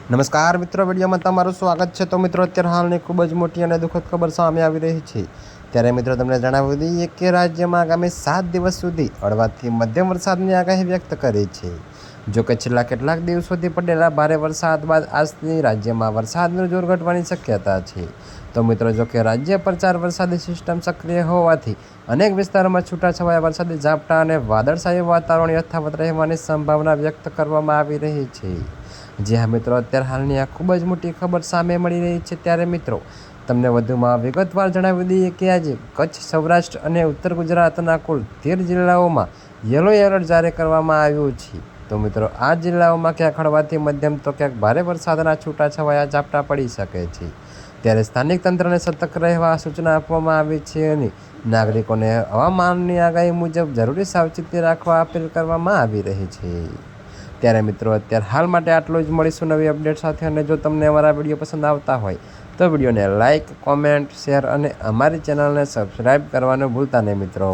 નમસ્કાર મિત્રો, વિડીયોમાં તમારું સ્વાગત છે। તો મિત્રો, અત્યારે હાલની ખૂબ જ મોટી અને દુઃખદ ખબર સામે આવી રહી છે। ત્યારે મિત્રો તમને જણાવી દઈએ કે રાજ્યમાં આગામી 7 દિવસ સુધી હળવાથી મધ્યમ વરસાદની આગાહી વ્યક્ત કરી છે। જો કે છેલ્લા કેટલાક દિવસોથી પડેલા ભારે વરસાદ બાદ આજથી રાજ્યમાં વરસાદનું જોર ઘટવાની શક્યતા છે। તો મિત્રો, જો કે રાજ્ય પર 4 વરસાદી સિસ્ટમ સક્રિય હોવાથી અનેક વિસ્તારોમાં છૂટાછવાયા વરસાદી ઝાપટા અને વાદળછાયું વાતાવરણ યથાવત રહેવાની સંભાવના વ્યક્ત કરવામાં આવી રહી છે। જી હા મિત્રો, અત્યારે હાલની આ ખૂબ જ મોટી ખબર સામે મળી રહી છે। ત્યારે મિત્રો, તમને વધુમાં વિગતવાર જણાવી દઈએ કે આજે કચ્છ, સૌરાષ્ટ્ર અને ઉત્તર ગુજરાતના કુલ 13 જિલ્લાઓમાં યલો એલર્ટ જારી કરવામાં આવ્યું છે। તો મિત્રો, આ જિલ્લાઓમાં ક્યાંક હળવાથી મધ્યમ તો ક્યાંક ભારે વરસાદના છૂટાછવાયા ઝાપટા પડી શકે છે। ત્યારે સ્થાનિક તંત્રને સતર્ક રહેવા સૂચના આપવામાં આવી છે અને નાગરિકોને હવામાનની આગાહી મુજબ જરૂરી સાવચેતી રાખવા અપીલ કરવામાં આવી રહી છે। ત્યારે મિત્રો, અત્યારે હાલ માટે આટલું જ। મળીશું નવી અપડેટ સાથે। અને જો તમને અમારા વિડીયો પસંદ આવતા હોય તો વિડીયોને લાઇક, કોમેન્ટ, શેર અને અમારી ચેનલને સબસ્ક્રાઈબ કરવાનું ભૂલતા નહીં મિત્રો।